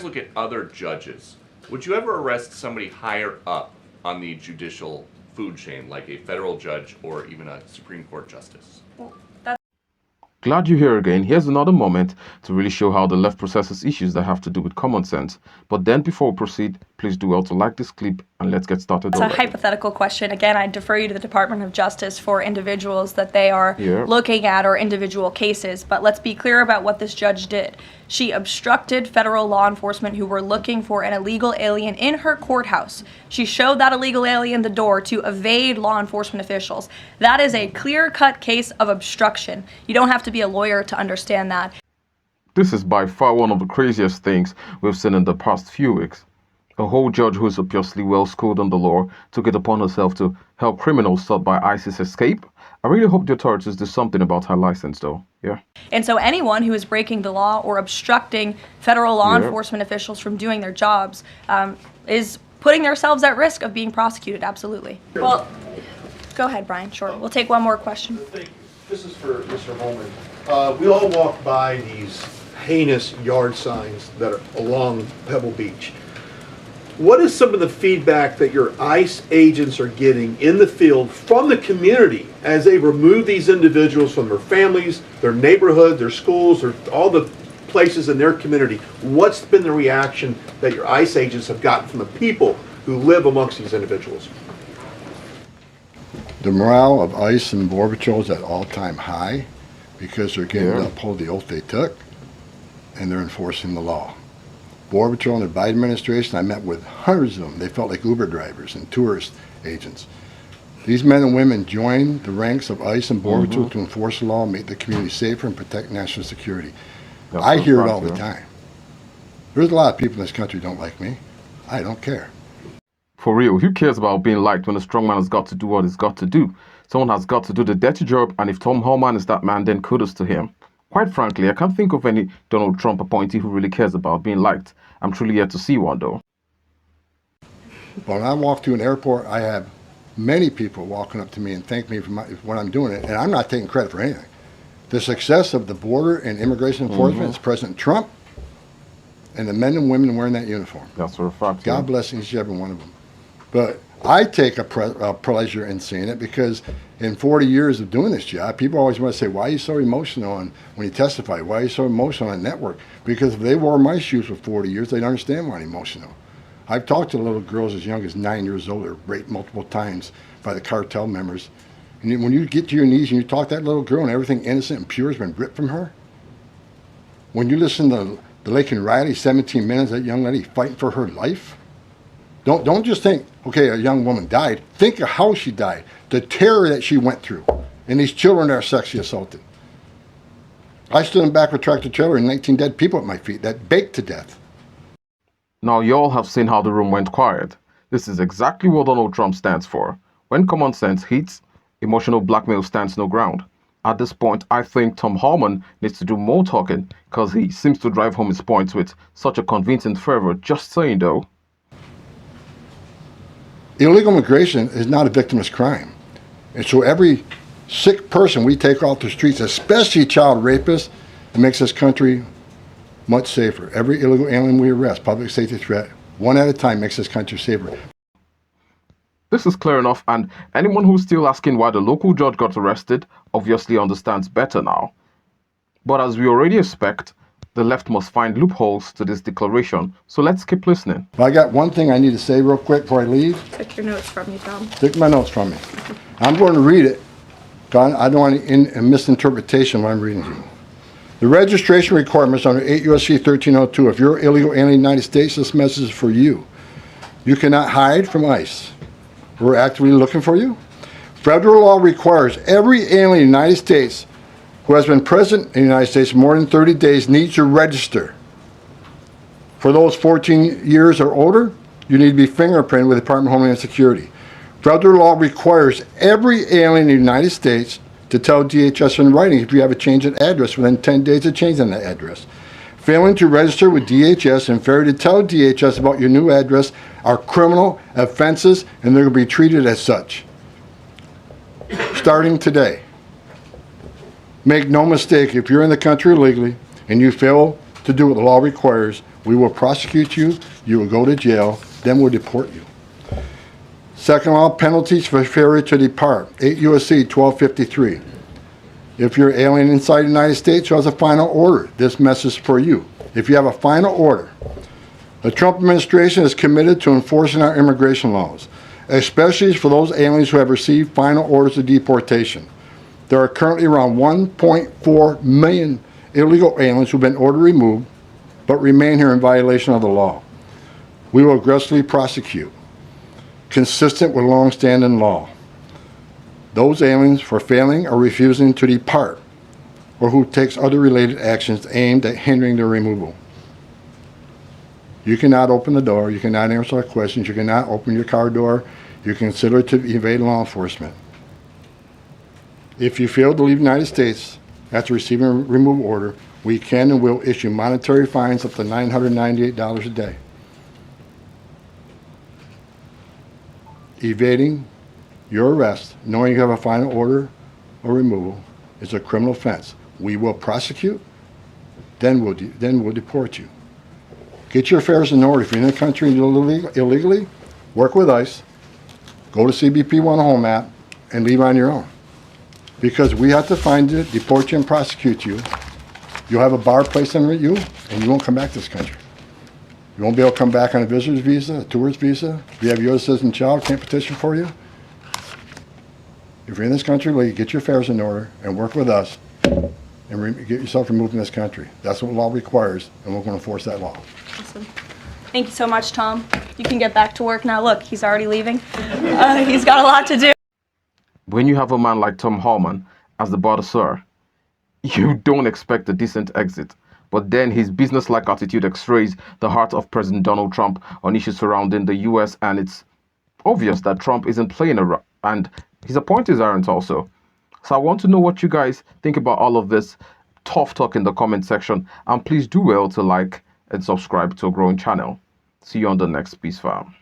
Look at other judges. Would you ever arrest somebody higher up on the judicial food chain, like a federal judge or even a Supreme Court justice? Glad you're here again. Here's another moment to really show how the left processes issues that have to do with common sense. But then before we proceed, please do well to like this clip and let's get started. It's a hypothetical question. Again, I defer you to the Department of Justice for individuals that they are looking at or individual cases. But let's be clear about what this judge did. She obstructed federal law enforcement who were looking for an illegal alien in her courthouse. She showed that illegal alien the door to evade law enforcement officials. That is a clear-cut case of obstruction. You don't have to be a lawyer to understand that. This is by far one of the craziest things we've seen in the past few weeks. A whole judge who is obviously well schooled on the law took it upon herself to help criminals sought by ISIS escape. I really hope the authorities do something about her license though, yeah. And so anyone who is breaking the law or obstructing federal law enforcement officials from doing their jobs is putting themselves at risk of being prosecuted, absolutely. Well, go ahead, Brian, sure. We'll take one more question. Thank you. This is for Mr. Holman. We all walk by these heinous yard signs that are along Pebble Beach. What is some of the feedback that your ICE agents are getting in the field from the community as they remove these individuals from their families, their neighborhood, their schools, or all the places in their community? What's been the reaction that your ICE agents have gotten from the people who live amongst these individuals? The morale of ICE and Border Patrol is at all-time high because they're getting to uphold the oath they took and they're enforcing the law. Border Patrol and the Biden administration, I met with hundreds of them. They felt like Uber drivers and tourist agents. These men and women joined the ranks of ICE and Border Patrol to enforce the law, make the community safer, and protect national security. I hear it all the time. There's a lot of people in this country who don't like me. I don't care. For real, who cares about being liked when a strong man has got to do what he's got to do? Someone has got to do the dirty job, and if Tom Holman is that man, then kudos to him. Quite frankly, I can't think of any Donald Trump appointee who really cares about being liked. I'm truly yet to see one, though. When I walk through an airport, I have many people walking up to me and thank me for what I'm doing, and I'm not taking credit for anything. The success of the border and immigration enforcement is President Trump and the men and women wearing that uniform. That's a fact. God bless each and every one of them. But I take a pleasure in seeing it because in 40 years of doing this job, people always want to say, why are you so emotional when you testify? Why are you so emotional on network? Because if they wore my shoes for 40 years, they'd understand why I'm emotional. I've talked to little girls as young as 9 years old that were raped multiple times by the cartel members. And when you get to your knees and you talk to that little girl and everything innocent and pure has been ripped from her, when you listen to the Laken Riley, 17 minutes, that young lady fighting for her life, don't just think, okay, a young woman died. Think of how she died, the terror that she went through, and these children that are sexually assaulted. I stood in the back of a tractor trailer and 19 dead people at my feet that baked to death. Now, you all have seen how the room went quiet. This is exactly what Donald Trump stands for. When common sense hits, emotional blackmail stands no ground. At this point, I think Tom Holman needs to do more talking because he seems to drive home his points with such a convincing fervor. Just saying, though. Illegal immigration is not a victimless crime. And so every sick person we take off the streets, especially child rapists, it makes this country much safer. Every illegal alien we arrest, public safety threat, one at a time makes this country safer. This is clear enough, and anyone who's still asking why the local judge got arrested obviously understands better now. But as we already expect, the left must find loopholes to this declaration, so let's keep listening. Well, I got one thing I need to say real quick before I leave. Take your notes from you, Tom. Take my notes from me. I'm going to read it. I don't want any misinterpretation of what I'm reading to you. The registration requirements under 8 U.S.C. 1302. If you're illegal alien in the United States, this message is for you. You cannot hide from ICE. We're actively looking for you. Federal law requires every alien in the United States who has been present in the United States more than 30 days needs to register. For those 14 years or older, you need to be fingerprinted with the Department of Homeland Security. Federal law requires every alien in the United States to tell DHS in writing if you have a change of address within 10 days of changing that address. Failing to register with DHS and failure to tell DHS about your new address are criminal offenses, and they're going to be treated as such. Starting today. Make no mistake, if you're in the country illegally and you fail to to do what the law requires, we will prosecute you, you will go to jail, then we'll deport you. Second law, penalties for failure to depart. 8 U.S.C. 1253. If you're an alien inside the United States who has a final order, this message is for you. If you have a final order, the Trump administration is committed to enforcing our immigration laws, especially for those aliens who have received final orders of deportation. There are currently around 1.4 million illegal aliens who've been ordered removed but remain here in violation of the law. We will aggressively prosecute, consistent with long-standing law, those aliens for failing or refusing to depart or who takes other related actions aimed at hindering their removal. You cannot open the door, you cannot answer our questions, you cannot open your car door, you consider it to evade law enforcement. If you fail to leave the United States after receiving a removal order, we can and will issue monetary fines up to $998 a day. Evading your arrest, knowing you have a final order or removal, is a criminal offense. We will prosecute, then we'll deport you. Get your affairs in order. If you're in the country illegally, work with ICE, go to CBP 1 home app, and leave on your own. Because we have to find you, deport you, and prosecute you. You'll have a bar placed on you, and you won't come back to this country. You won't be able to come back on a visitor's visa, a tourist visa. If you have U.S. citizen child, can't petition for you. If you're in this country, get your affairs in order and work with us and get yourself removed from this country. That's what law requires, and we're going to enforce that law. Awesome. Thank you so much, Tom. You can get back to work now. Look, he's already leaving. He's got a lot to do. When you have a man like Tom Holman as the border sir, you don't expect a decent exit. But then his business-like attitude x-rays the heart of President Donald Trump on issues surrounding the U.S., and it's obvious that Trump isn't playing around, and his appointees aren't also. So I want to know what you guys think about all of this tough talk in the comment section, and please do well to like and subscribe to a growing channel. See you on the next Peace Farm.